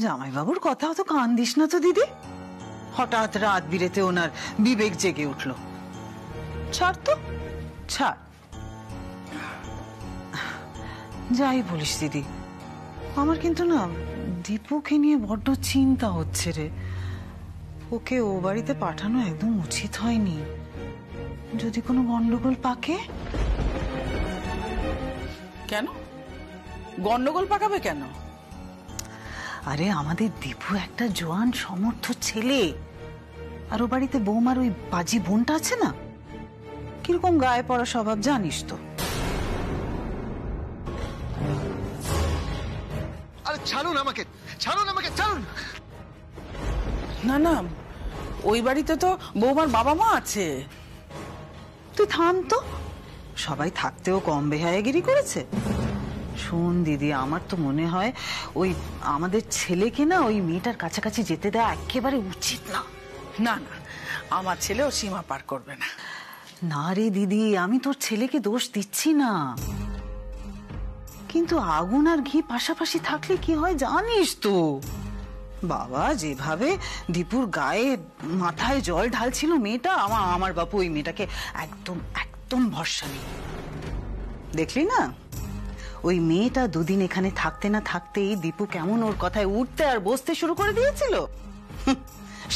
জামাইবাবুর কথা অত কান দিস না তো দিদি। হঠাৎ রাত বিরেতে ওনার বিবেক জেগে উঠলো। ছাড় তো, ছাড়। যাই বলিস দিদি, আমার কিন্তু না দীপুকে নিয়ে বড্ড চিন্তা হচ্ছে রে। ওকে ও বাড়িতে পাঠানো একদম উচিত হয়নি। যদি কোনো গন্ডগোল পাকে। কেন গন্ডগোল পাকাবে কেন? আরে আমাদের দীপু একটা জোয়ান সমর্থ ছেলে, আর ও বাড়িতে বৌমার ওই বাজি বোনটা আছে না, কিরকম গায়ে পড়া স্বভাব জানিস তো। আরে ছাড়ুন আমাকে, ছাড়ুন আমাকে, ছাড়ুন। না না, ওই বাড়িতে তো বৌমার বাবা মা আছে। তুই থাম তো, সবাই থাকতেও কম বেহায়াগিরি করেছে। শোন দিদি, আমার তো মনে হয় ওই আমাদের ছেলেকে না ওই মেয়েটার কাছাকাছি যেতে দেওয়া একেবারে উচিত না। না না, আমার ছেলেও সীমা পার করবে না। না রে দিদি, আমি তোর ছেলেকে দোষ দিচ্ছি না, কিন্তু আগুন আর ঘি পাশাপাশি থাকলে কি হয় জানিস তো। বাবা যেভাবে দীপুর গায়ে মাথায় জল ঢালছিল মেয়েটা, আমার বাপু ওই মেয়েটাকে একদম একদম ভরসা নেই। দেখলি না, ওই মেয়েটা দুদিন এখানে থাকতে না থাকতেই দীপু কেমন ওর কথায় উঠতে আর বসতে শুরু করে দিয়েছিল।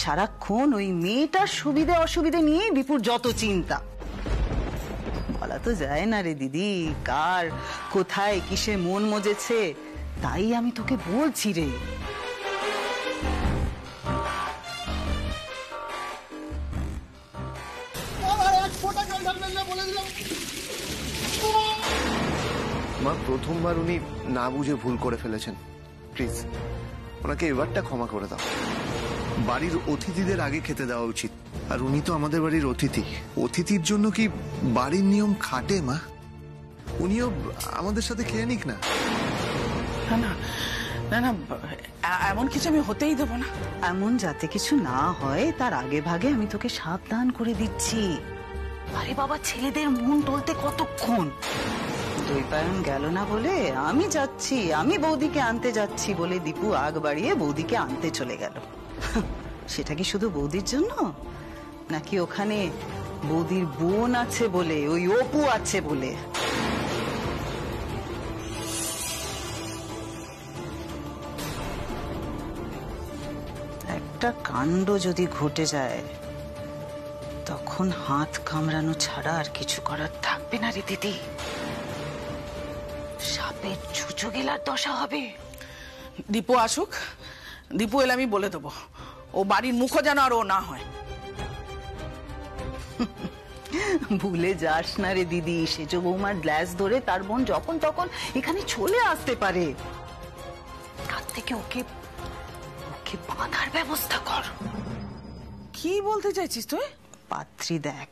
সারাক্ষণ ওই মেয়েটার সুবিধে অসুবিধে নিয়ে দীপুর যত চিন্তা। বলা তো যায় না রে দিদি, কার কোথায় কিসে মন মজেছে। তাই আমি তোকে বলছি রে। মা, প্রথমবার উনি না বুঝে ভুল করে ফেলেছেন, প্লিজ ওনাকে এবারটা ক্ষমা করে দাও। বাড়ির অতিথিদের আগে খেতে দেওয়া উচিত, আর উনি তো আমাদের বাড়ির অতিথি। অতিথির জন্য কি বাড়ির নিয়ম খাটে মা? উনিও আমাদের সাথে খেয়ে নিক না। না না না না, এমন কিছু আমি হতেই দেবো না। এমন যাতে কিছু না হয় তার আগে ভাগে আমি তোকে সাবধান করে দিচ্ছি। আরে বাবা, ছেলেদের মন টলতে কতক্ষণ। দৈপায়ন গেল না বলে আমি যাচ্ছি, আমি বৌদিকে আনতে যাচ্ছি বলে দীপু আগ বাড়িয়ে বৌদিকে আনতে চলে গেল। সেটা কি শুধু বৌদির জন্য, নাকি ওখানে বৌদির বোন আছে বলে, ওই অপু আছে বলে? একটা কাণ্ড যদি ঘটে যায় তখন হাত কামড়ানো ছাড়া আর কিছু করার থাকবে না রে দিদি। সাপের চুচো গেলার দশা হবে। দীপু আসুক, দীপু এলে আমি বলে দেবো, ও বাড়ির মুখও যেন আর ও না হয়। ভুলে যাস না রে দিদি, সেজো বৌমার গ্লাস ধরে তার বোন যখন তখন এখানে চলে আসতে পারে। তার থেকে ওকে ওকে বাঁধার ব্যবস্থা কর। কি বলতে চাইছিস তুই? পাত্রী দেখ।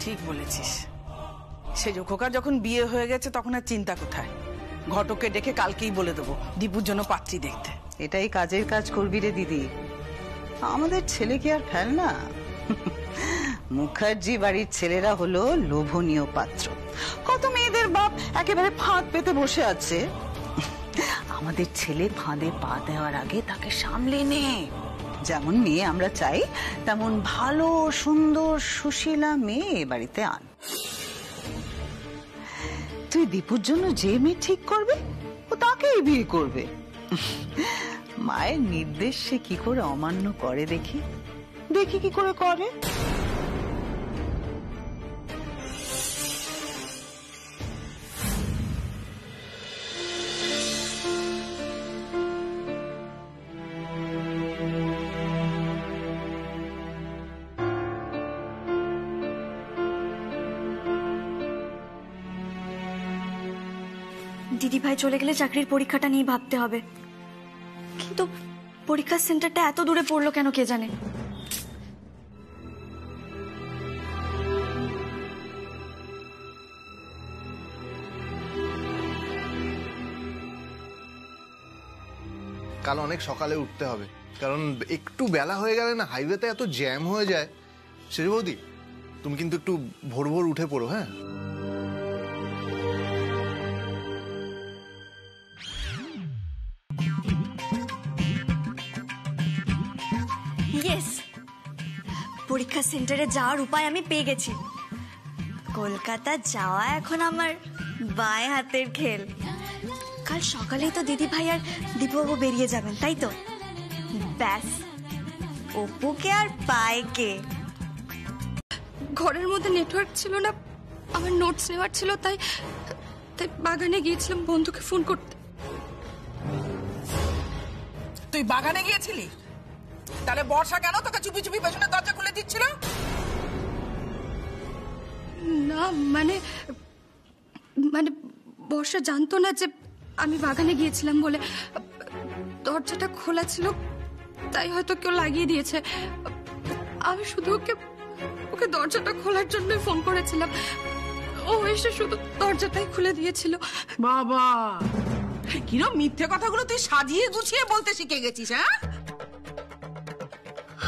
ঠিক বলেছিস, সেজো খোকার যখন বিয়ে হয়ে গেছে তখন আর চিন্তা কোথায়। ঘটককে ডেকে কালকেই বলে দেবো দীপুর জন্য পাত্রী দেখতে। এটাই কাজের কাজ করবি রে দিদি। আমাদের ছেলে কি আর ফেল না? মুখার্জি বাড়ির ছেলেরা হলো লোভনীয় পাত্র। কত মেয়েদের বাপ একেবারে ফাঁদ পেতে বসে আছে। আমাদের ছেলে ফাঁদে পা দেওয়ার আগে তাকে সামলে নে। যেমন মেয়ে আমরা চাই তেমন ভালো সুন্দর সুশীলা মেয়ে বাড়িতে আন। তুই দীপুর জন্য যে মেয়ে ঠিক করবে ও তাকেই বিয়ে করবে। মায়ের নির্দেশ সে কি করে অমান্য করে দেখি, দেখি কি করে করে। দিদি ভাই চলে গেলে চাকরির পরীক্ষাটা নিয়ে ভাবতে হবে, কিন্তু পরীক্ষার সেন্টারটা এত দূরে পড়লো কেন কে জানে। কাল অনেক সকালে উঠতে হবে, কারণ একটু বেলা হয়ে গেলে না হাইওয়েতে এত জ্যাম হয়ে যায়। সেজো বৌদি, তুমি কিন্তু একটু ভোর ভোর উঠে পড়ো। হ্যাঁ, পরীক্ষা সেন্টারে যাওয়ার উপায় আমি পেয়ে গেছি। কলকাতা যাওয়া এখন আমার বাঁ হাতের খেল। কাল সকালেই তো দিদি ভাই আর দীপবাবু বেরিয়ে যাবেন, তাই তো? ব্যাস, অপুকে আর পায়কে। ঘরের মধ্যে নেটওয়ার্ক ছিল না, আমার নোটস নেওয়ার ছিল, তাই বাগানে গিয়েছিলাম বন্ধুকে ফোন করতে। তুই বাগানে গিয়েছিলি? তাহলে বর্ষা কেন তোকে চুপি চুপি পেছনে দরজা খুলে দিচ্ছিল? না মানে বর্ষা জানতো না যে আমি বাগানে গিয়েছিলাম বলে। দরজাটা খোলা ছিল, তাই হয়তো কেউ লাগিয়ে দিয়েছে। আমি শুধু ওকে দরজাটা খোলার জন্য ফোন করেছিলাম। ও এসে শুধু দরজাটাই খুলে দিয়েছিল। বাবা, কিরম মিথ্যে কথাগুলো তুই সাজিয়ে গুছিয়ে বলতে শিখে গেছিস, হ্যাঁ?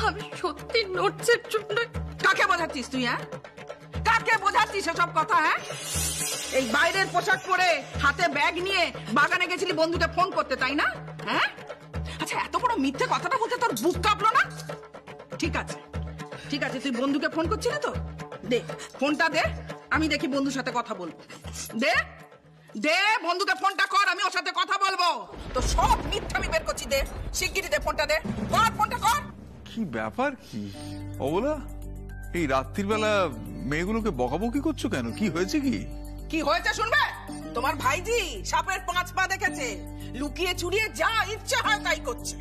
আমি সত্যি নোটসের জন্য। কাকে বোঝাচ্ছিস তুই, হ্যাঁ? কাকে বোঝাচ্ছিস সব কথা, হ্যাঁ? এই বাইরের পোশাক পরে হাতে ব্যাগ নিয়ে বাগানে গেছিলি বন্ধুকে ফোন করতে, তাই না? হ্যাঁ, আচ্ছা, এত বড় মিথ্যে কথাটা বলতে তোর বুক কাঁপলো না? ঠিক আছে ঠিক আছে, তুই বন্ধুকে ফোন করছিলি তো? দে ফোনটা দে, আমি দেখি বন্ধুর সাথে কথা বলবো। দে দে বন্ধুকে ফোনটা কর, আমি ওর সাথে কথা বলবো। তো সব মিথ্যা আমি বের করছি, দে শিগগিরই দে ফোনটা, দে কর ফোনটা কর। কি ব্যাপার কি অবলা, এই রাত্রির বেলা মেয়েগুলোকে বকাবকি করছো কেন? কি হয়েছে? কি হয়েছে শুনবে? তোমার ভাইজি সাপের 5 পা দেখেছে, লুকিয়ে চুরিয়ে যা ইচ্ছা হয় তাই করছে।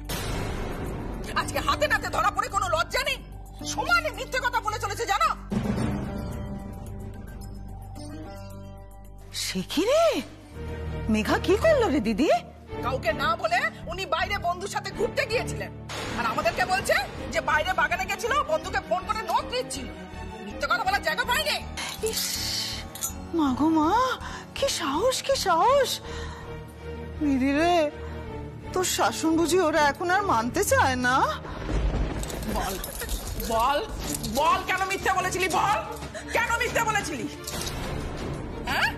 আজকে হাতে নাতে ধরা পড়ে কোনো লজ্জা নেই, সমানে মিথ্যে কথা বলে চলেছে, জানো? সে কি রে, মেঘা কি করলো রে দিদি? কাউকে না বলে উনি বাইরে বন্ধুর সাথে ঘুরতে গিয়েছিলেন, আর আমাদেরকে বলছে যে বাইরে বাগানে গেছিল, বন্ধুকে ফোন করে নোট দিচ্ছিল। মিথ্যে কথা বলার জায়গা পাইনি। মা গো মা, কি সাহস, কি সাহস! দিদি রে, তোর শাসন বুঝি ওরা এখন আর মানতে চায় না? বল বল বল, কেন মিথ্যে বলেছিলি? বল কেন মিথ্যে বলেছিলি? হ্যাঁ,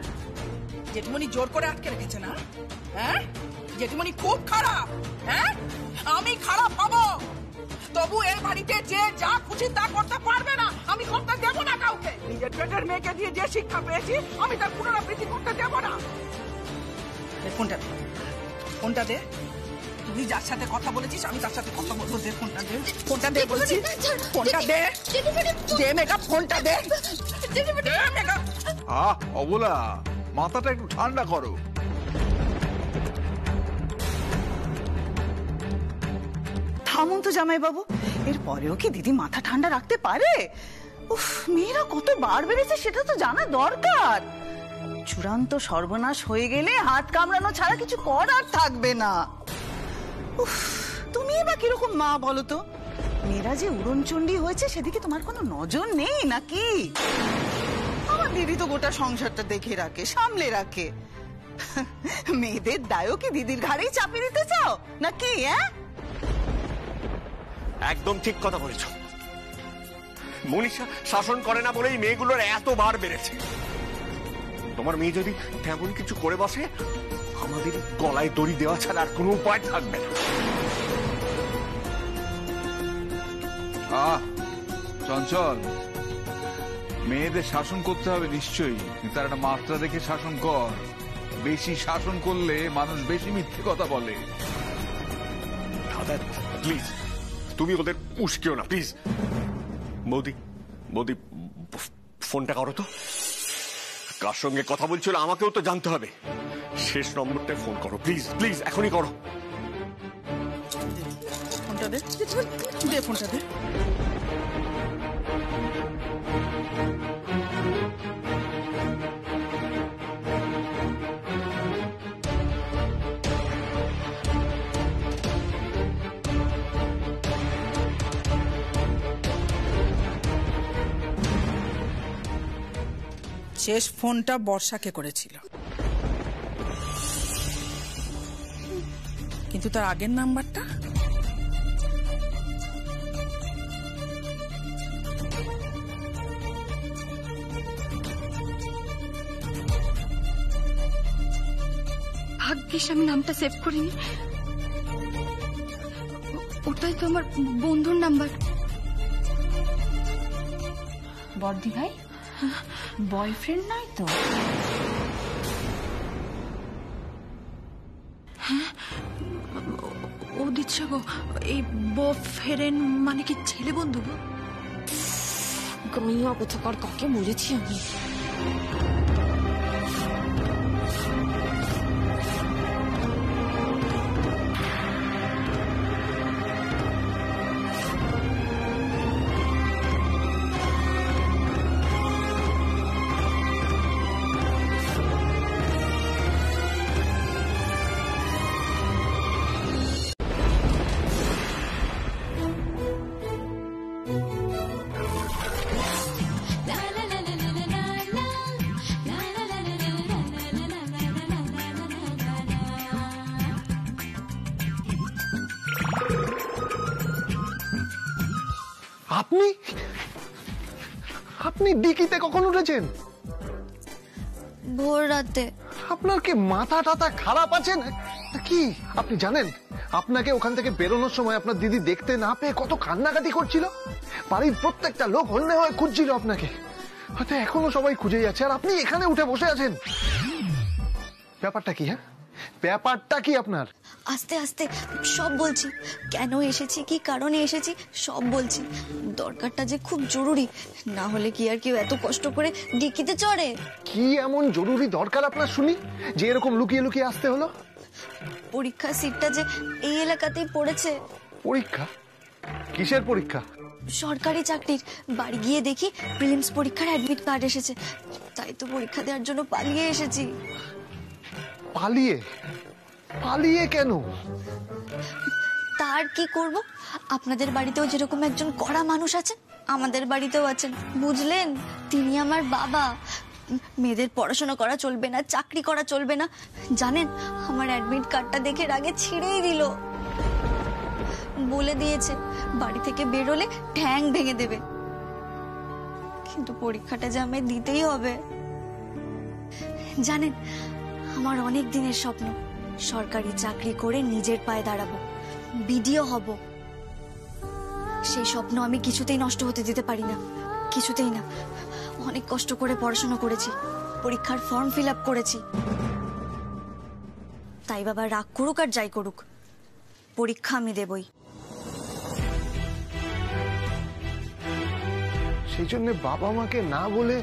জেঠুমনি জোর করে আটকে রেখেছে না? হ্যাঁ, জেঠুমনি খুব খারাপ। হ্যাঁ, আমি খারাপ হব, তবু এই বাড়িতে যে যা খুশি তা করতে পারবে না, আমি করতে দেবো না কাউকে। নিজের পেটের মেয়েকে দিয়ে যে শিক্ষা পেয়েছি, আমি তার পুনরাবৃত্তি করতে দেবো না। ফোনটা দে, ফোনটা দে। তুই যার সাথে কথা বলেছিস আমি তার সাথে কথা বলবো। দে ফোনটা, দে ফোনটা, দে বলছি, ফোনটা দে। দে মেঘা, ফোনটা দে। দে মেঘা। অবলা, মাথাটা একটু ঠান্ডা করো। থামুন তো জামাই বাবু, এর পরেও কি দিদি মাথা ঠান্ডা রাখতে পারে? উফ, মেয়েরা কত বার বেড়েছে সেটা তো জানা দরকার। চূড়ান্ত সর্বনাশ হয়ে গেলে হাত কামড়ানো ছাড়া কিছু করার থাকবে না। উফ, তুমি বা কিরকম মা বলো তো? মেয়েরা যে উড়নচণ্ডী হয়েছে সেদিকে তোমার কোনো নজর নেই নাকি? আমার দিদি তো গোটা সংসারটা দেখে রাখে, সামলে রাখে। মেয়েদের দায়ও কি দিদির ঘাড়েই চাপিয়ে দিতে চাও নাকি? হ্যাঁ, একদম ঠিক কথা বলেছ মনীষা। শাসন করে না বলেই মেয়েগুলোর এত বার বেড়েছে। তোমার মেয়ে যদি তেমন কিছু করে বসে, আমাদের গলায় দড়ি দেওয়া ছাড়া আর কোনো উপায় থাকবে না। চঞ্চল, মেয়েদের শাসন করতে হবে নিশ্চয়ই, তার একটা মাত্রা দেখে শাসন কর। বেশি শাসন করলে মানুষ বেশি মিথ্যে কথা বলে। দাদা প্লিজ, তুমি ওদের উস্কিও না প্লিজ। বৌদি বৌদি, ফোনটা করো তো। কার সঙ্গে কথা বলছিল আমাকেও তো জানতে হবে। শেষ নম্বরটায় ফোন করো প্লিজ, প্লিজ এখনই করো। ফোনটা দে, দে ফোনটা দে। শেষ ফোনটা বর্ষাকে করেছিল, কিন্তু তার আগের নাম্বারটা ভাগ্যিস আমি নামটা সেভ করিনি। ওটাই তো আমার বন্ধুর নাম্বার। বর্দি ভাই বয়ফ্রেন্ড নয় তো? ও দিচ্ছে গো, এই বয়ফ্রেন্ড মানে কি ছেলে বন্ধু গো? মিয়া কোথাকার, কাকে বুঝেছি আমি। আপনি আপনি ডিকিতে কখন উঠেছেন? ভোর রাতে। আপনার কি মাথা টাথা খারাপ আছে কি? আপনি জানেন আপনাকে ওখান থেকে বেরোনোর সময় আপনার দিদি দেখতে না পেয়ে কত কান্নাকাটি করছিল? বাড়ির প্রত্যেকটা লোক হন্যে হয়ে খুঁজছিল আপনাকে, হয়তো এখনো সবাই খুঁজে যাচ্ছে, আর আপনি এখানে উঠে বসে আছেন। ব্যাপারটা কি? হ্যাঁ, ব্যাপারটা কি আপনার? আস্তে আস্তে সব বলছি, কেন এসেছি, কি কারণে এসেছি সব বলছি। দরকারটা যে খুব জরুরি, না হলে কি আর কেউ এত কষ্ট করে ডিকিতে চড়ে? কি এমন জরুরি দরকার আপনার শুনি যে এরকম লুকিয়ে লুকিয়ে আসতে হলো? পরীক্ষার সিটটা যে এই এলাকাতেই পড়েছে। পরীক্ষা? কিসের পরীক্ষা? সরকারি চাকরির। বাড়ি গিয়ে দেখি প্রিলিমস পরীক্ষার অ্যাডমিট কার্ড এসেছে, তাই তো পরীক্ষা দেওয়ার জন্য পালিয়ে এসেছি। পালিয়ে? পালিয়ে কেন? তার কি করব, আপনাদের বাড়িতেও যেরকম একজন কড়া মানুষ আছেন, আমাদের বাড়িতেও আছেন, বুঝলেন? তিনি আমার বাবা। মেয়েদের পড়াশোনা করা চলবে না, চাকরি করা চলবে না। জানেন, আমার অ্যাডমিট কার্ডটা দেখে রাগে ছিঁড়েই দিল। বলে দিয়েছে বাড়ি থেকে বেরোলে ঠ্যাং ভেঙে দেবে। কিন্তু পরীক্ষাটা যে আমায় দিতেই হবে। জানেন, আমার অনেক দিনের স্বপ্ন সরকারি চাকরি করে নিজের পায়ে দাঁড়াবো, বিডিও হব। সেই স্বপ্ন আমি কিছুতেই নষ্ট হতে দিতে পারি না, কিছুতেই না। অনেক কষ্ট করে পড়াশোনা করেছি, পরীক্ষার ফর্ম ফিল আপ করেছি। তাই বাবা রাগ করুক আর যাই করুক, পরীক্ষা আমি দেবই। সেই জন্য বাবা মাকে না বলে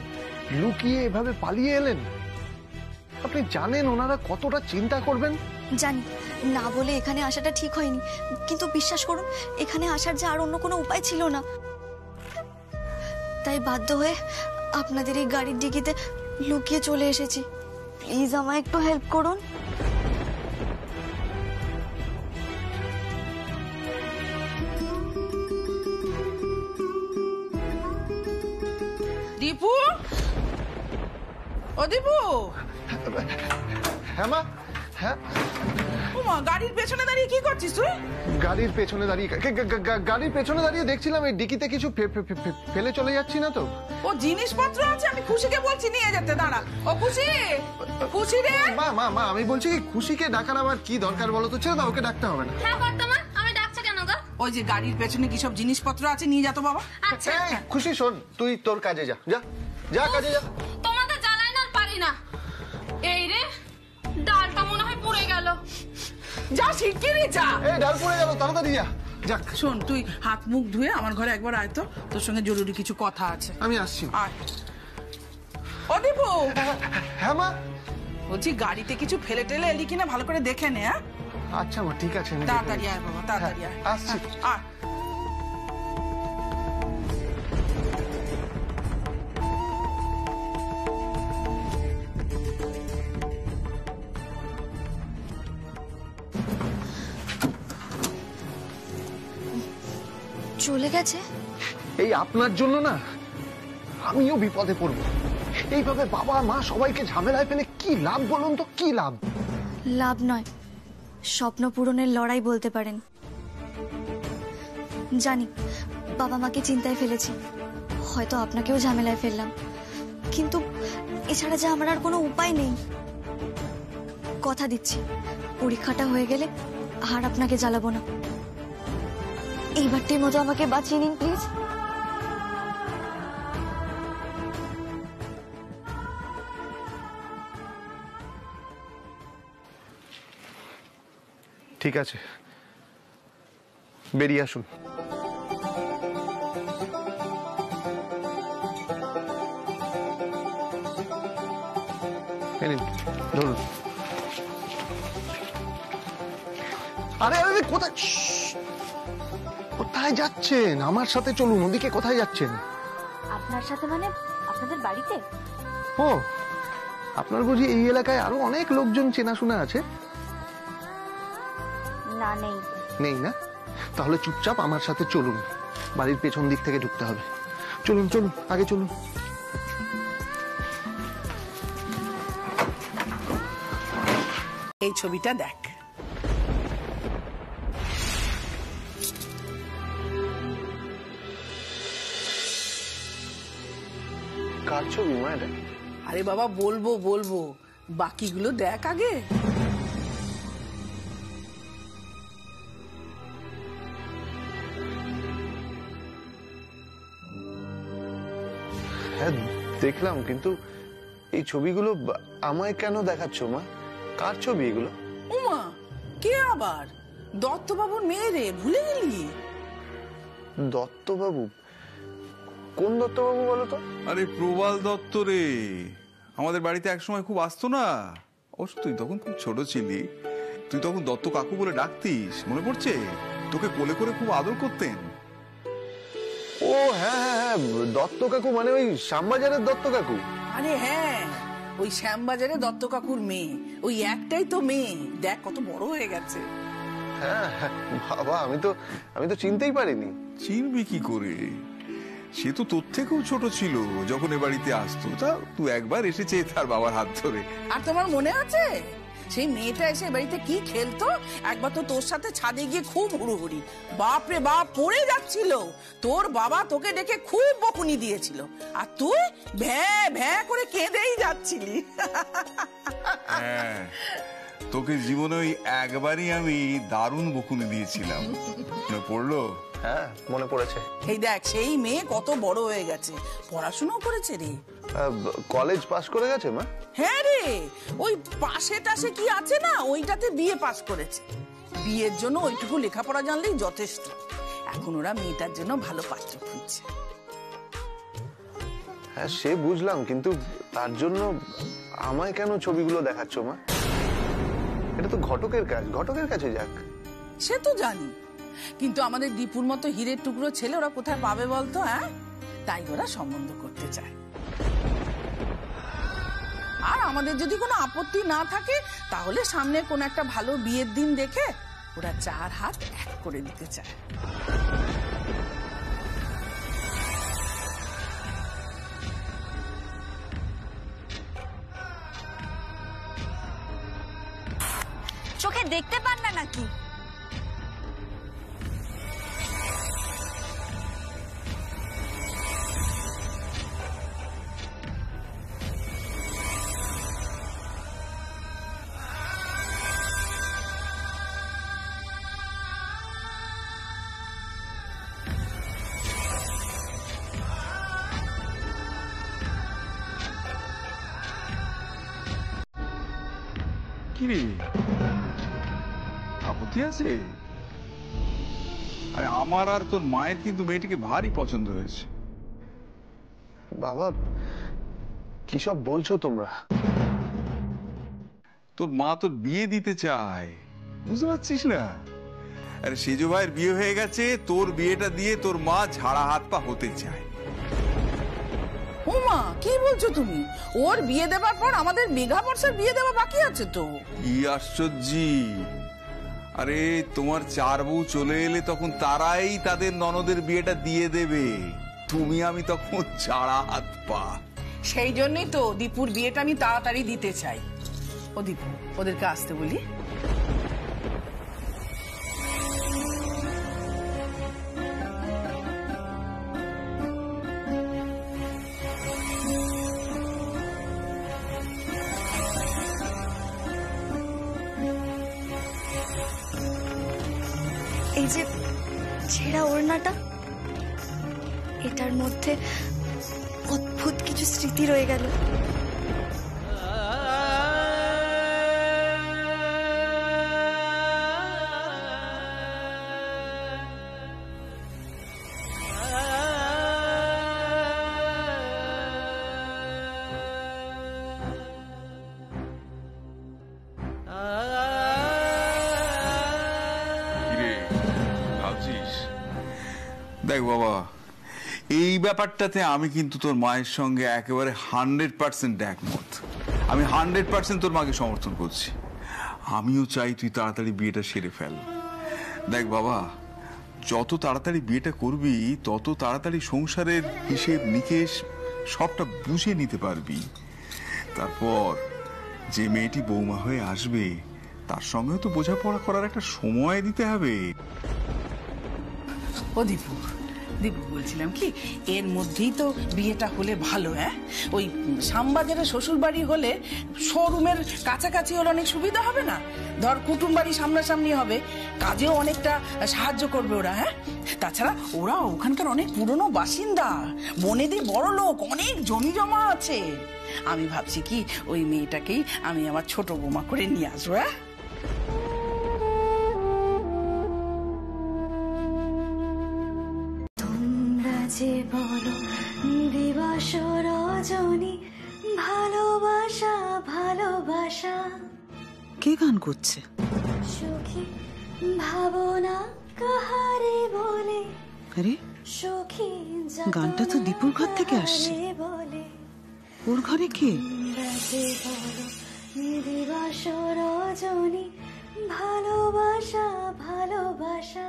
লুকিয়ে এভাবে পালিয়ে এলেন? আপনি জানেন ওনারা কতটা চিন্তা করবেন? জানি, না বলে এখানে আসাটা ঠিক হয়নি, কিন্তু বিশ্বাস করুন এখানে আসার যে আর অন্য কোনো উপায় ছিল না। তাই বাধ্য হয়ে আপনাদের এই গাড়ির ডিকিতে লুকিয়ে চলে এসেছি। প্লিজ আমায় একটু হেল্প করুন। দীপু, ও দীপু। হ্যাঁ মা, হ্যাঁ। ওমা, গাড়ির পেছনে দাঁড়িয়ে কি করছিস তুই? গাড়ির পেছনে দাঁড়িয়ে গাড়ির পেছনে দাঁড়িয়ে দেখছিলাম এই ডিকিতে কিছু ফেলে চলে যাচ্ছি না তো। ও জিনিসপত্র আছে, আমি খুশিকে বলছি নিয়ে যেতে। দাঁড়া, ও খুশি, খুশি রে। মা মা মা আমি বলছি কি, খুশিকে ডাকার আবার কি দরকার বলো তো? ছেড়ে দাও, ওকে ডাকতে হবে না। হ্যাঁ বর্তমান, আমি ডাকছে কেন গো? ওই যে গাড়ির পেছনে কি সব জিনিসপত্র আছে, নিয়ে যা তো বাবা। আচ্ছা এই, খুশি শোন, তুই তোর কাজে যা, যা যা কাজে যা। তোমাকে জ্বালাই না পারি না। এই রে, ডালটা মনে হয় পুড়ে গেল। যা শিগগিরই যা। এই ডাল পড়ে গেল, তাড়াতাড়ি যা। যাক, শোন, তুই হাত মুখ ধুয়ে আমার ঘরে একবার আয় তো, তোর সঙ্গে জরুরি কিছু কথা আছে। আমি আসছি। আয়। ও দীপু, হ্যাঁ মা। বলছি গাড়িতে কিছু ফেলে টেলে এলি কিনা ভালো করে দেখে নে। হ্যাঁ আচ্ছা মা, ঠিক আছে। আমি তাড়াতাড়ি আয় বাবা, তাড়াতাড়ি আয়। আসছি। আয়। চলে গেছে? এই আপনার জন্য না আমিও বিপদে পড়বো। এইভাবে বাবা মা সবাইকে ঝামেলায় ফেলে কি লাভ বলুন তো? কি লাভ? লাভ নয়, স্বপ্ন পূরণের লড়াই বলতে পারেন। জানি বাবা মাকে চিন্তায় ফেলেছি, হয়তো আপনাকেও ঝামেলায় ফেললাম, কিন্তু এছাড়া যে আমার আর কোনো উপায় নেই। কথা দিচ্ছি, পরীক্ষাটা হয়ে গেলে আর আপনাকে জ্বালাবো না। এইবারটির মতো আমাকে বাঁচিয়ে নিন প্লিজ। ঠিক আছে, বেরিয়ে আসুন। ধরুন। আরে আরে কোথায় কোথায় যাচ্ছেন? আমার সাথে চলুন। ওদিকে কোথায় যাচ্ছেন? আপনার সাথে মানে আপনাদের বাড়িতে? ও, আপনার বুঝি এই এলাকায় আরো অনেক লোকজন চেনাশোনা আছে? না, নেই। নেই না? তাহলে চুপচাপ আমার সাথে চলুন। বাড়ির পেছন দিক থেকে ঢুকতে হবে। চলুন চলুন, আগে চলুন। এই ছবিটা দেখ। কার ছবি মা এটা? আরে বাবা, বলবো বলবো, বাকিগুলো দেখ আগে। হ্যাঁ দেখলাম, কিন্তু এই ছবিগুলো আমায় কেন দেখাচ্ছ মা? কার ছবি এগুলো? উমা, কে আবার? দত্তবাবুর মেয়ে রে, ভুলে গেলি? দত্তবাবু? কোন দত্তবাবু বলো তো? আরে প্রবাল দত্ত রে, আমাদের বাড়িতে একসময় খুব আসতো না? অবশ্য তুই তখন খুব ছোট ছিলি। তুই তখন দত্ত কাকু বলে ডাকতিস, মনে পড়ছে? তোকে কোলে করে খুব আদর করতেন। ও হ্যাঁ হ্যাঁ হ্যাঁ, দত্ত কাকু মানে ওই শ্যামবাজারের দত্ত কাকু? আরে হ্যাঁ, ওই শ্যামবাজারে দত্ত কাকুর মেয়ে। ওই একটাই তো মেয়ে, দেখ কত বড় হয়ে গেছে। হ্যাঁ বাবা, আমি তো চিনতেই পারিনি। চিনবি কি করে? সে তো তোর থেকেও ছোট ছিল যখন এ বাড়িতে আসতো। তা তুই একবার এসেছে তার বাবার হাত ধরে। আর তোমার মনে আছে সেই মেয়েটা এসে বাড়িতে কি খেলতো? একবার তো তোর সাথে ছাদে গিয়ে খুব হুড়োহুড়ি, বাপরে বাপ, পড়ে যাচ্ছিল। তোর বাবা তোকে ডেকে খুব বকুনি দিয়েছিল, আর তুই ভ্যাঁ ভ্যাঁ করে কেঁদেই যাচ্ছিলি। হ্যাঁ, তোকে জীবনে ওই একবারই আমি দারুণ বকুনি দিয়েছিলাম, মনে পড়লো? হ্যাঁ মনে পড়েছে। এই দেখ, সেই মেয়ে কত বড় হয়ে গেছে, পড়াশোনাও করেছে রে। কলেজ পাস করে গেছে মা? হ্যাঁ রে, ওই পাশে টাশে কি আছে না, ওইটাতে বিএ পাস করেছে। বিয়ের জন্য ওইটুকু লেখাপড়া জানলেই যথেষ্ট। এখন ওরা মেয়েটার জন্য ভালো পাত্র খুঁজছে। হ্যাঁ সে বুঝলাম, কিন্তু তার জন্য আমায় কেন ছবিগুলো দেখাচ্ছ মা? এটা তো ঘটকের কাজ, ঘটকের কাছে যাক। সে তো জানি, কিন্তু আমাদের দীপুর মতো হীরের টুকরো ছেলে ওরা কোথায় পাবে বলতো? হ্যাঁ, তাই ওরা সম্বন্ধ করতে চায়। আর আমাদের যদি কোনো আপত্তি না থাকে, তাহলে সামনে কোন একটা ভালো বিয়ের দিন দেখে ওরা 4 হাত এক করে দিতে চায়। চোখে দেখতে পান না নাকি? কি রে, আপত্তি আছে? আরে আমার আর তোর মায়ের কিন্তু মেয়েটিকে ভারী পছন্দ হয়েছে। বাবা কি সব বলছো তোমরা? তোর মা তোর বিয়ে দিতে চায়, বুঝতে পারছিস না? আরে সেজো ভাইয়ের বিয়ে হয়ে গেছে, তোর বিয়েটা দিয়ে তোর মা ঝাড়া হাত পা হতে চায়। উমা, কি বলছো তুমি? ওর বিয়ে দেবার পর আমাদের মেঘা বর্ষার বিয়ে দেওয়া বাকি আছে তো। কি আশ্চর্য! আরে তোমার 4 বউ চলে এলে তখন তারাই তাদের ননদের বিয়েটা দিয়ে দেবে, তুমি আমি তখন ঝাড়া হাত পা। সেই জন্যই তো দীপুর বিয়েটা আমি তাড়াতাড়ি দিতে চাই। ও দীপু, ওদেরকে আসতে বলি। এই যে ছেঁড়া ওড়নাটা, এটার মধ্যে অদ্ভুত কিছু স্মৃতি রয়ে গেল। দেখ বাবা, এই ব্যাপারটাতে আমি কিন্তু তোর মায়ের সঙ্গে একেবারে 100% একমত। আমি 100% তোর মাকে সমর্থন করছি। আমিও চাই তুই তাড়াতাড়ি বিয়েটা সেরে ফেল। দেখ বাবা, যত তাড়াতাড়ি বিয়েটা করবি তত তাড়াতাড়ি সংসারের হিসেব নিকেশ সবটা বুঝে নিতে পারবি। তারপর যে মেয়েটি বৌমা হয়ে আসবে তার সঙ্গে তো বোঝাপড়া করার একটা সময় দিতে হবে। ও দীপু, দীপু বলছিলাম কি, এর মধ্যেই তো বিয়েটা হলে ভালো। হ্যাঁ, ওই শ্যামবাজারের শ্বশুর বাড়ি হলে শোরুমের কাছাকাছি হলে অনেক সুবিধা হবে না? ধর কুটুম বাড়ি সামনাসামনি হবে, কাজেও অনেকটা সাহায্য করবে ওরা। হ্যাঁ, তাছাড়া ওরা ওখানকার অনেক পুরনো বাসিন্দা, বনেদি বড় লোক, অনেক জমি জমা আছে। আমি ভাবছি কি ওই মেয়েটাকেই আমি আমার ছোট বৌমা করে নিয়ে আসবো। হ্যাঁ, যে বলো দিবস রজনী, ভালোবাসা ভালোবাসা, কে গান করছে? সুখী ভাবনা কাহারে বলে, আরে সুখী গানটা তো দীপুর ঘর থেকে আসছে। বলে ওর ঘরে কে? যে বলো দিবস রজনী, ভালোবাসা ভালোবাসা।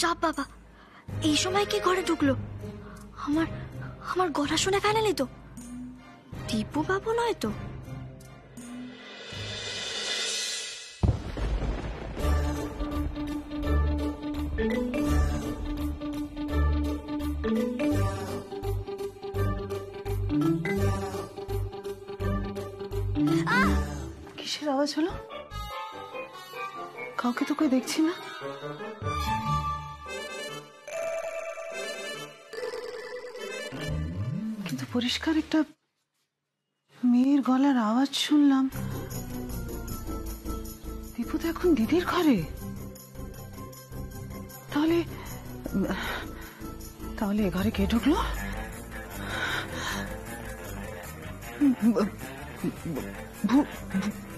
চাপ বাবা, এই সময় কি ঘরে ঢুকলো? আমার আমার গলা শুনে ফেলেনি তো? দীপু বাবু নয় তো? কিসের আওয়াজ হলো? কাউকে তো কই দেখছি না। কিন্তু পরিষ্কার একটা মেয়ের গলার আওয়াজ শুনলাম। দীপু তো এখন দিদির ঘরে। তাহলে তাহলে এ ঘরে কে ঢুকলো?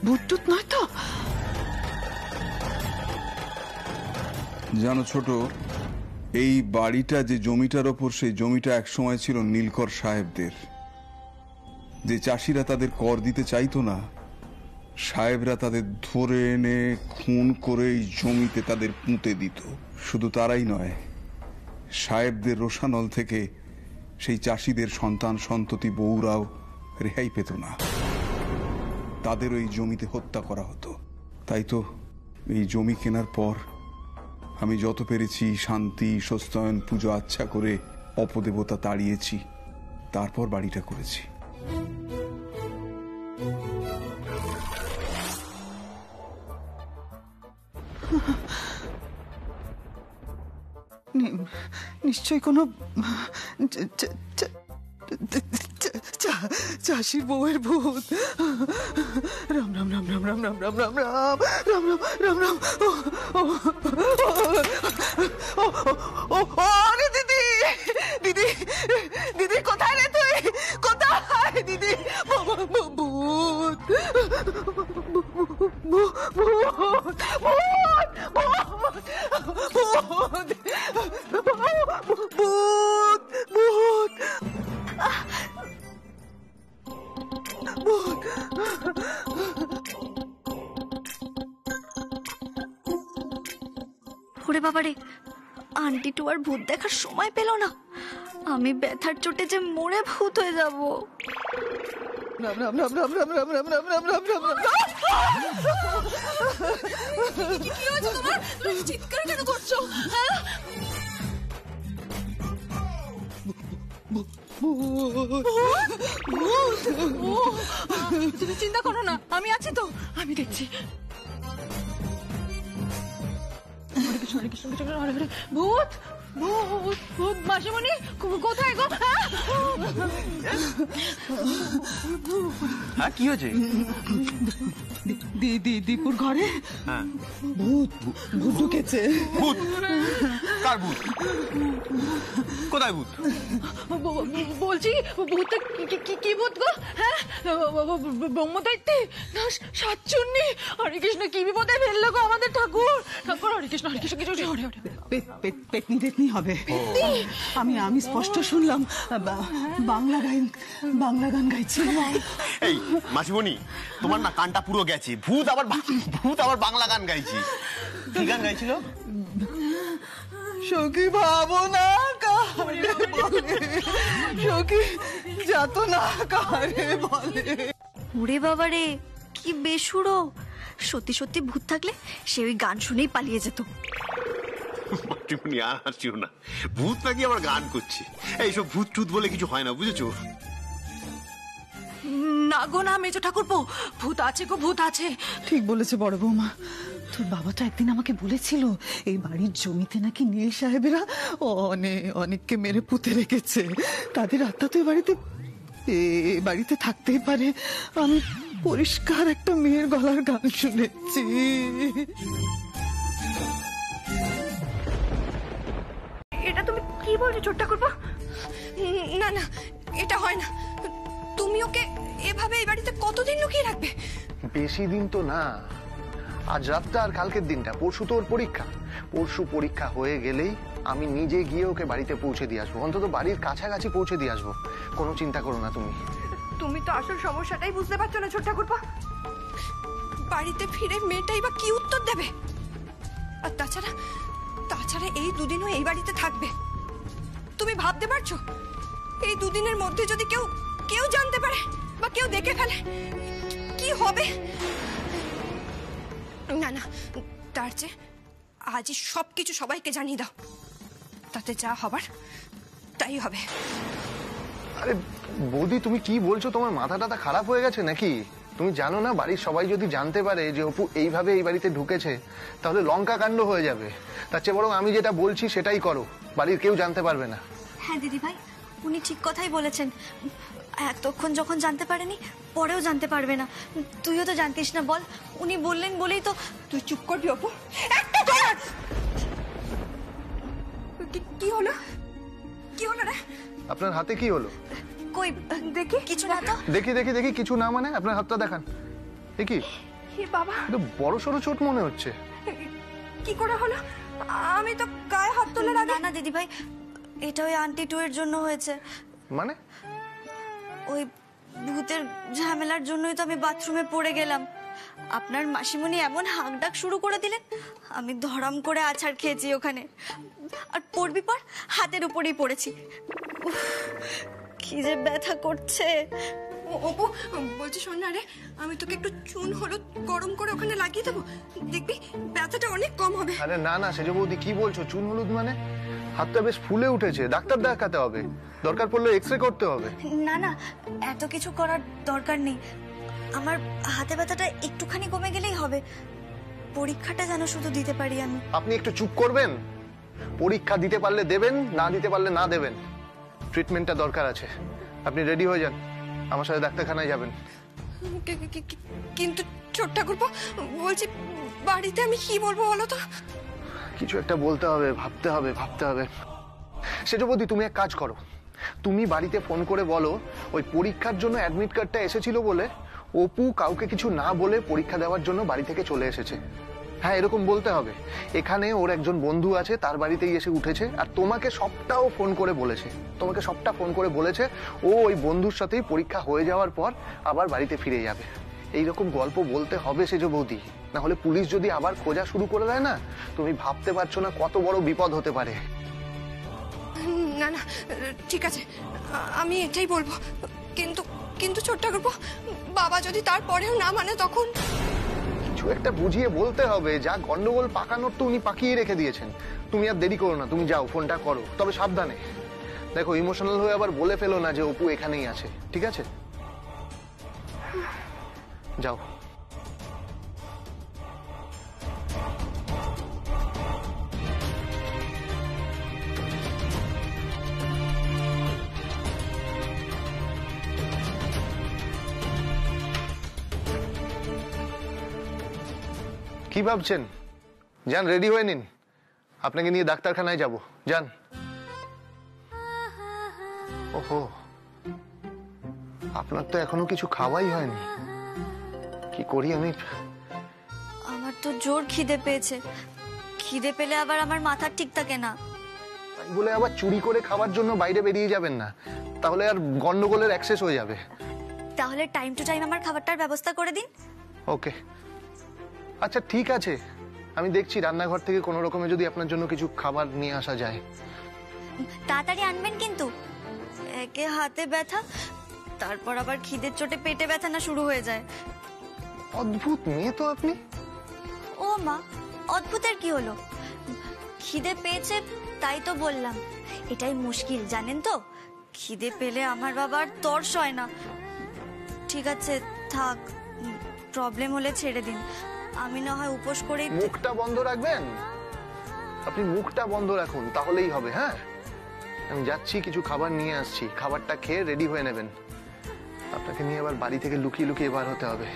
ভূত নয় তো? জানো ছোট, এই বাড়িটা যে জমিটার ওপর, সেই জমিটা একসময় ছিল নীলকর সাহেবদের। যে চাষিরা তাদের কর দিতে চাইতো না, সাহেবরা তাদের ধরে এনে খুন করে এই জমিতে তাদের পুঁতে দিত। শুধু তারাই নয়, সাহেবদের রোষানল থেকে সেই চাষিদের সন্তান সন্ততি বউরাও রেহাই পেত না, তাদের ওই জমিতে হত্যা করা হতো। তাই তো এই জমি কেনার পর আমি যত পেরেছি শান্তি সস্তায়ন পুজো আচ্ছা করে অপদেবতা তাড়িয়েছি, তারপর বাড়িটা করেছি। নিশ্চয়ই কোনো চাষির বউয়ের ভূত। রাম রাম রাম রাম রাম রাম রাম রাম রাম রাম রাম রাম রাম। আরে দিদি, দিদি, দিদি কোথায় রে তুই? কোথায় দিদি? ভূত, ভূত, ওরে বাবারে, আন্টি তো আর ভূত দেখার সময় পেল না। আমি ব্যথার চোটে যে মরে ভূত হয়ে যাব। রাম রাম রাম রাম রাম রাম রাম রাম রাম রাম রাম রাম। কি হয়েছে তোমার? তুমি চিৎকার কেন করছো? হ্যাঁ, তুমি চিন্তা করো না, আমি আছি তো, আমি দেখছি। ভূত মাসিমণি কোথায় গো? হ্যাঁ, কি হয়েছে? দীপুর ঘরে ভূত ভূত ঢুকেছে। ভূত? কার ভূত? কোথায় ভূত? বলছি ভূতে কি ভূত গো? হ্যাঁ, ব্রহ্মদৈত্যী না সাতচুন্নি? হরে কৃষ্ণ, কি বিপদে ফেললো গো আমাদের ঠাকুর। ঠাকুর হরে কৃষ্ণ কিছু পেতনি টেতনি হবে। আমি স্পষ্ট শুনলাম বাংলা গান গাইছিল। এই মাসিমণি, তোমার না কানটা পুরো গেছে। ভূত আবার বাংলা গান গাইছি। কি গান গাইছিল? সখী ভাবনা কারে বলে, সখী যাত না কারে বলে। ওরে বাবা রে, কি বেসুরো! সত্যি সত্যি ভূত থাকলে সে ওই গান শুনেই পালিয়ে যেত। মাসিমণি আর হাসিও না, ভূত নাকি আবার গান করছে। এইসব ভূত টুত বলে কিছু হয় না, বুঝেছো? না গো না মেজো ঠাকুরপো, ভূত আছে গো, ভূত আছে। ঠিক বলেছে বড় বৌমা। তোর বাবাটা একদিন আমাকে বলেছিল এই বাড়ির জমিতে নাকি নীল সাহেবেরা অনেককে মেরে পুঁতে রেখেছে। তাদের আত্মা তো এ বাড়িতে থাকতেই পারে। আমি পরিষ্কার একটা মেয়ের গলার গান শুনেছি। এটা তুমি কি বলছো ছোট ঠাকুরপো? না না, এটা হয় না। তুমি ওকে এভাবে এই বাড়িতে কতদিন লুকিয়ে রাখবে? বেশি দিন তো না, আজ রাতটা আর কালকের দিনটা। পরশু তো ওর পরীক্ষা। পরশু পরীক্ষা হয়ে গেলেই আমি নিজে গিয়ে ওকে বাড়িতে পৌঁছে দিয়ে আসবো, অন্তত বাড়ির কাছাকাছি পৌঁছে দিয়ে আসবো। কোনো চিন্তা করো না তুমি। তুমি তো আসল সমস্যাটাই বুঝতে পারছো না ছোট ঠাকুরপো। বাড়িতে ফিরে মেয়েটাই বা কি উত্তর দেবে? আর তাছাড়া এই দুদিনও এই বাড়িতে থাকবে। তুমি ভাবতে পারছো এই দুদিনের মধ্যে যদি কেউ জানতে পারে বা কেউ দেখে ফেলে কি হবে? না না, তার চেয়ে আজই সবকিছু সবাইকে জানিয়ে দাও, তাতে যা হবার তাই হবে। আরে বৌদি, তুমি কি বলছো? তোমার মাথাটা খারাপ হয়ে গেছে নাকি? তুমি জানো না বাড়ির সবাই যদি জানতে পারে যে অপু এইভাবে এই বাড়িতে ঢুকেছে তাহলে লঙ্কা কাণ্ড হয়ে যাবে। তার চেয়ে বরং আমি যেটা বলছি সেটাই করো, বাড়ির কেউ জানতে পারবে না। হ্যাঁ দিদি ভাই, উনি ঠিক কথাই বলেছেন। এতক্ষণ যখন জানতে পারেনি, পরেও জানতে পারবে না। তুইও তো জানতিস না বল, উনি বললেন বলেই তো। তুই চুপ করবি অপু? একটা কথা! কি হলো রে? আপনার হাতে কি হলো? কই দেখি, কিছু না তো। দেখি কিছু না মানে? আপনার হাতটা দেখান দেখি। বাবা, বড় সড়ো চোট মনে হচ্ছে। কি করে হলো? আমি তো গায়ে হাত তুলে না না দিদি ভাই, এটা ওই আন্টি টু এর জন্য হয়েছে। মানে? ওই ভূতের ঝামেলার জন্যই তো আমি বাথরুমে পড়ে গেলাম। আপনার মাসিমণি এমন হাঁকডাক শুরু করে দিলেন, আমি ধরাম করে আছাড় খেয়েছি ওখানে। আর পড়বি পর হাতের উপরেই পড়েছি। উফ, কি যে ব্যথা করছে। অপু বলছি, শোন না রে, আমি তোকে একটু চুন হলুদ গরম করে ওখানে লাগিয়ে দেবো, দেখবি ব্যথাটা অনেক কম হবে। আরে না না সেজ বৌদি, কি বলছো? চুন হলুদ মানে? হাতটা বেশ ফুলে উঠেছে, ডাক্তার দেখাতে হবে, দরকার পড়লে এক্সরে করতে হবে। না না, এত কিছু করার দরকার নেই। আমার হাতে ব্যথাটা একটুখানি কমে গেলেই হবে। পরীক্ষাটা যেন শুধু দিতে পারি আমি। আপনি একটু চুপ করবেন? পরীক্ষা দিতে পারলে দেবেন, না দিতে পারলে না দেবেন। ট্রিটমেন্টটা দরকার আছে। আপনি রেডি হয়ে যান, আমার সাথে ডাক্তারখানায় যাবেন। কিন্তু ছোট ঠাকুরপো, বলছি বাড়িতে আমি কি বলবো বলো তো? কিছু একটা বলতে হবে, ভাবতে হবে। সেজ বৌদি, তুমি এক কাজ করো, তুমি বাড়িতে ফোন করে বলো ওই পরীক্ষার জন্য অ্যাডমিট কার্ডটা এসেছিল বলে অপু কাউকে কিছু না বলে পরীক্ষা দেওয়ার জন্য বাড়ি থেকে চলে এসেছে। হ্যাঁ, এরকম বলতে হবে। এখানে ওর একজন বন্ধু আছে, তার বাড়িতেই এসে উঠেছে, আর তোমাকে সবটাও ফোন করে বলেছে। ও ওই বন্ধুর সাথেই পরীক্ষা হয়ে যাওয়ার পর আবার বাড়িতে ফিরে যাবে। এইরকম গল্প বলতে হবে সেজ বৌদি, না হলে পুলিশ যদি আবার খোঁজা শুরু করে দেয় না, তুমি ভাবতে পারছো না কত বড় বিপদ হতে পারে। না না, ঠিক আছে, আমি এটাই বলবো। কিন্তু ছোট ঠাকুরপো, বাবা যদি তারপরেও না মানে তখন? কিছু একটা বুঝিয়ে বলতে হবে। যা গন্ডগোল পাকানোর তো উনি পাকিয়ে রেখে দিয়েছেন। তুমি আর দেরি করো না, তুমি যাও, ফোনটা করো, তবে সাবধানে। দেখো, ইমোশনাল হয়ে আবার বলে ফেলো না যে অপু এখানেই আছে, ঠিক আছে? যাও। কি ভাবছেন? যান, রেডি হয়ে নিন, আপনাকে নিয়ে ডাক্তারখানায় যাব। যান। ওহো, আপনার তো এখনো কিছু খাওয়াই হয়নি। কি করি আমি? আমার তো জোর খিদে পেয়েছে। খিদে পেলে আবার আমার মাথা ঠিক থাকে না। তাই বলে আবার চুরি করে খাওয়ার জন্য বাইরে বেরিয়ে যাবেন না, তাহলে আর গন্ডগোলের অ্যাক্সেস হয়ে যাবে। তাহলে টাইম টু টাইম আমার খাবারটার ব্যবস্থা করে দিন। ওকে, আচ্ছা ঠিক আছে, আমি দেখছি রান্নাঘর থেকে কোনো রকমে যদি আপনার জন্য কিছু খাবার নিয়ে আসা যায়। তাড়াতাড়ি আনবেন কিন্তু। একে হাতে ব্যথা, তারপর আবার খিদের চোটে পেটে ব্যথা না শুরু হয়ে যায়। অদ্ভুত মেয়ে তো আপনি। ও মা, অদ্ভুতের কি হলো? খিদে পেয়েছে তাই তো বললাম। এটাই মুশকিল জানেন তো, খিদে পেলে আমার বাবার তর্স হয় না। ঠিক আছে থাক, প্রবলেম হলে ছেড়ে দিন, আমি না হয় উপোস করেই। মুখটা বন্ধ রাখবেন, আপনি মুখটা বন্ধ রাখুন, তাহলেই হবে। হ্যাঁ, আমি যাচ্ছি, কিছু খাবার নিয়ে আসছি, খাবারটা খেয়ে রেডি হয়ে নেবেন। আপনাকে নিয়ে আবার বাড়ি থেকে লুকিয়ে লুকিয়ে বার হতে হবে।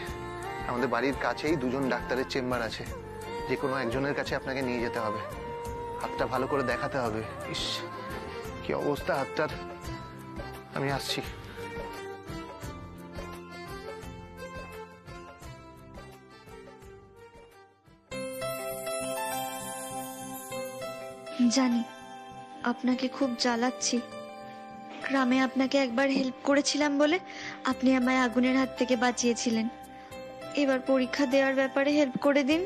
আমাদের বাড়ির কাছেই দুজন ডাক্তারের চেম্বার আছে, যে কোনো একজনের কাছে আপনাকে নিয়ে যেতে হবে। হাতটা ভালো করে দেখাতে হবে। ইস, কি অবস্থা হাতটার। আমি আসছি। জানি আপনাকে খুব জ্বালাচ্ছি। গ্রামে আপনাকে একবার হেল্প করেছিলাম বলে আপনি আমায় আগুনের হাত থেকে বাঁচিয়েছিলেন। এবার পরীক্ষা দেওয়ার ব্যাপারে হেল্প করে দিন।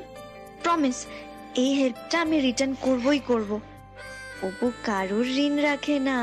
প্রমিস, এই হেল্পটা আমি রিটার্ন করবই করব। অপু কারুর ঋণ রাখে না।